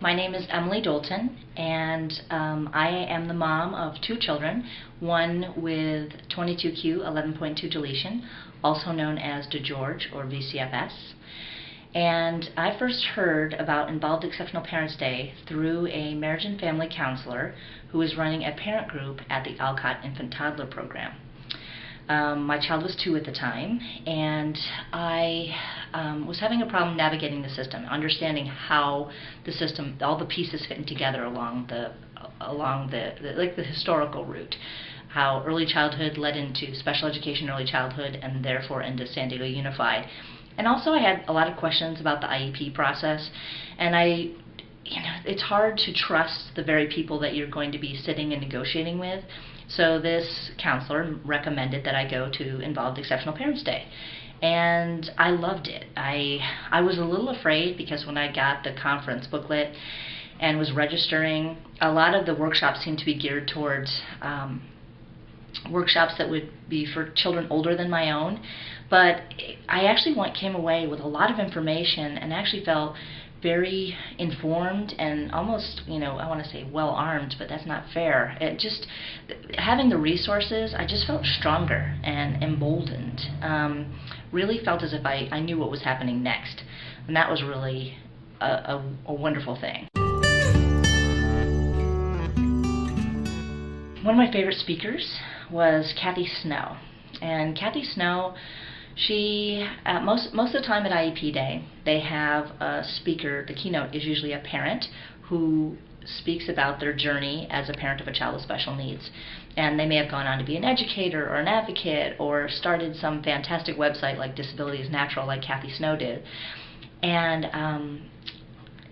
My name is Emily Dolton, and I am the mom of two children, one with 22q 11.2 deletion, also known as DeGeorge or VCFS. And I first heard about Involved Exceptional Parents Day through a marriage and family counselor who was running a parent group at the Alcott Infant Toddler Program. My child was 2 at the time, and I was having a problem navigating the system, understanding how the system, all the pieces fitting together along the historical route, how early childhood led into special education early childhood and therefore into San Diego Unified. And also I had a lot of questions about the IEP process, and it's hard to trust the very people that you're going to be sitting and negotiating with. So this counselor recommended that I go to Involved Exceptional Parents Day. And I loved it. I was a little afraid because when I got the conference booklet and was registering, a lot of the workshops seemed to be geared towards workshops that would be for children older than my own. But I actually came away with a lot of information and actually felt very informed and almost, I want to say well-armed, but that's not fair. It just, having the resources, I just felt stronger and emboldened. Really felt as if I knew what was happening next. And that was really a wonderful thing. One of my favorite speakers was Kathy Snow. And Kathy Snow, she, most of the time at IEP Day, they have a speaker. The keynote is usually a parent who speaks about their journey as a parent of a child with special needs. And they may have gone on to be an educator or an advocate or started some fantastic website like Disability is Natural like Kathy Snow did. And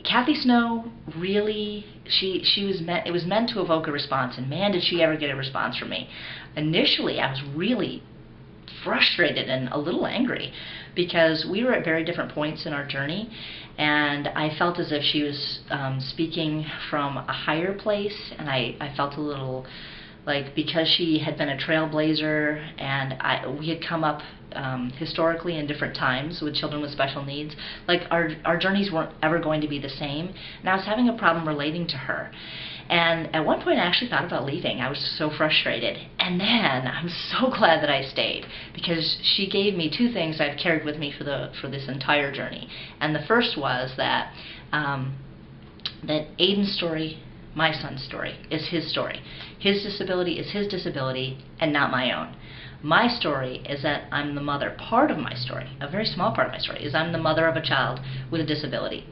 Kathy Snow really, it was meant to evoke a response, and man did she ever get a response from me. Initially I was really frustrated and a little angry because we were at very different points in our journey, and I felt as if she was speaking from a higher place, and I felt a little like, because she had been a trailblazer and we had come up historically in different times with children with special needs, like our journeys weren't ever going to be the same, and I was having a problem relating to her. And at one point I actually thought about leaving. I was so frustrated. And then I'm so glad that I stayed, because she gave me 2 things I've carried with me for this entire journey. And the first was that that Aiden's story, my son's story, is his story. His disability is his disability and not my own. My story is that I'm the mother. Part of my story, a very small part of my story, is I'm the mother of a child with a disability.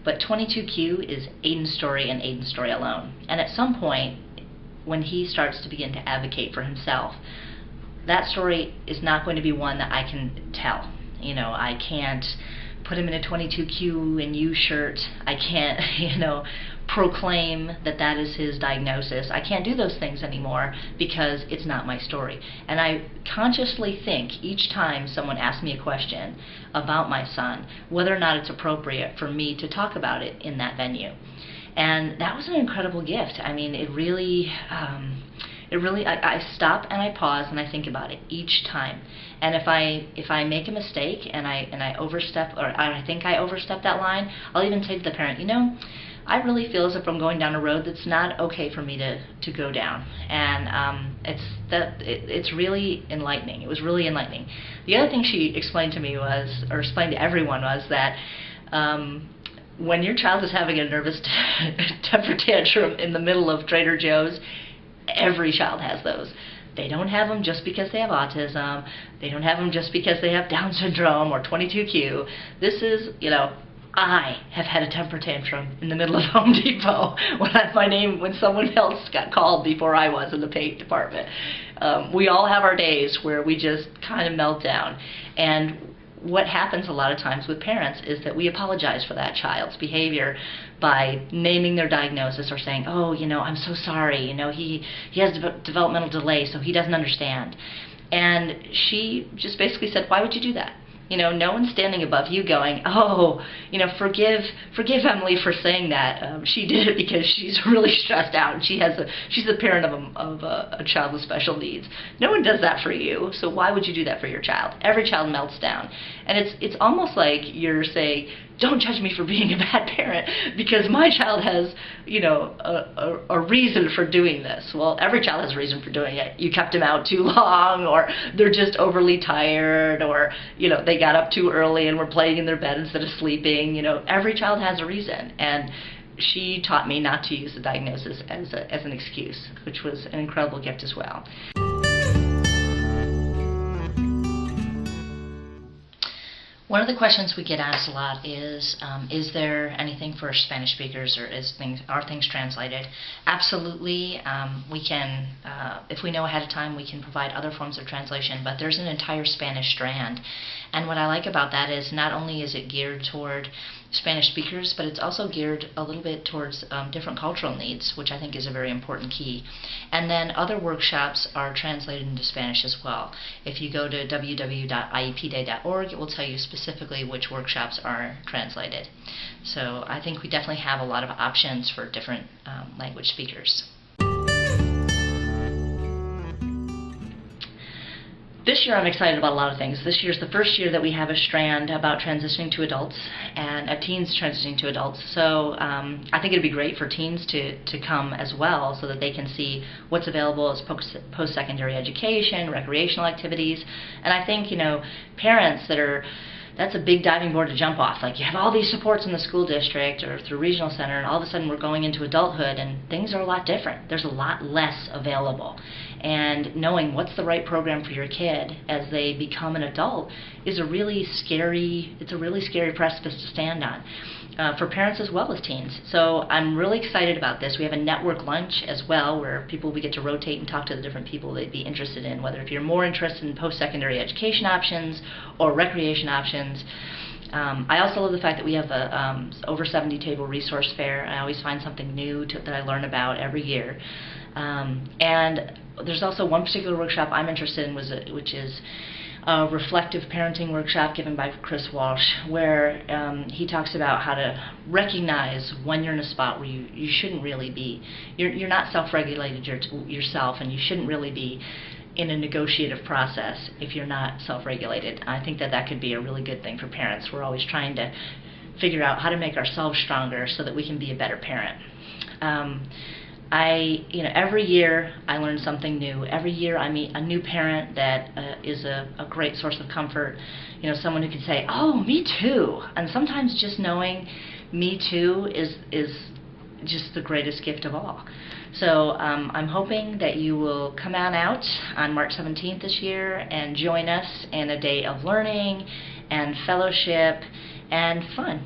But 22q is Aiden's story and Aiden's story alone. And at some point, when he starts to begin to advocate for himself, that story is not going to be one that I can tell. I can't put him in a 22q and U shirt. I can't, proclaim that that is his diagnosis. I can't do those things anymore because it's not my story. And I consciously think each time someone asks me a question about my son, whether or not it's appropriate for me to talk about it in that venue. And that was an incredible gift. I mean, it really, I stop and I pause and I think about it each time. And if I make a mistake and I overstep, or I think I overstep that line, I'll even say to the parent, I really feel as if I'm going down a road that's not okay for me to go down. And it's really enlightening. It was really enlightening. The other thing she explained to me was, or explained to everyone, was that when your child is having a nervous temper tantrum in the middle of Trader Joe's, every child has those. They don't have them just because they have autism. They don't have them just because they have Down syndrome or 22q. This is, I have had a temper tantrum in the middle of Home Depot when someone else got called before I was in the paint department. We all have our days where we just kind of melt down. And what happens a lot of times with parents is that we apologize for that child's behavior by naming their diagnosis or saying, oh, I'm so sorry, he has developmental delay, so he doesn't understand. And she just basically said, why would you do that? No one's standing above you going, oh, forgive Emily for saying that. She did it because she's really stressed out and she's the parent of a child with special needs. No one does that for you, so why would you do that for your child? Every child melts down. And it's almost like you're saying don't judge me for being a bad parent because my child has, you know, a reason for doing this. Well, every child has a reason for doing it. You kept them out too long, or they're just overly tired, or, you know, they got up too early and were playing in their bed instead of sleeping. You know, every child has a reason. And she taught me not to use the diagnosis as an excuse, which was an incredible gift as well. One of the questions we get asked a lot is there anything for Spanish speakers, or are things translated? Absolutely. We can, if we know ahead of time, we can provide other forms of translation, but there's an entire Spanish strand. And what I like about that is not only is it geared toward Spanish speakers, but it's also geared a little bit towards different cultural needs, which I think is a very important key. And then other workshops are translated into Spanish as well. If you go to www.iepday.org, it will tell you specifically which workshops are translated. So I think we definitely have a lot of options for different language speakers. This year I'm excited about a lot of things. This year's the first year that we have a strand about transitioning to adults and teens transitioning to adults. So I think it'd be great for teens to come as well, so that they can see what's available as post-secondary education, recreational activities. And I think, you know, parents that's a big diving board to jump off. Like, you have all these supports in the school district or through regional center, and all of a sudden we're going into adulthood and things are a lot different. There's a lot less available. And knowing what's the right program for your kid as they become an adult is a really scary precipice to stand on. For parents as well as teens. So I'm really excited about this. We have a network lunch as well, where we get to rotate and talk to the different people they'd be interested in, whether if you're more interested in post-secondary education options or recreation options. I also love the fact that we have a over 70 table resource fair. I always find something new that I learn about every year. And there's also one particular workshop I'm interested in, which is a reflective parenting workshop given by Chris Walsh, where he talks about how to recognize when you're in a spot where you shouldn't really be. You're not self-regulated yourself, and you shouldn't really be in a negotiative process if you're not self-regulated. I think that could be a really good thing for parents. We're always trying to figure out how to make ourselves stronger so that we can be a better parent. Every year I learn something new. Every year I meet a new parent that is a great source of comfort. You know, someone who can say, "Oh, me too." And sometimes just knowing "me too" is just the greatest gift of all. So I'm hoping that you will come out on March 17th this year and join us in a day of learning and fellowship and fun.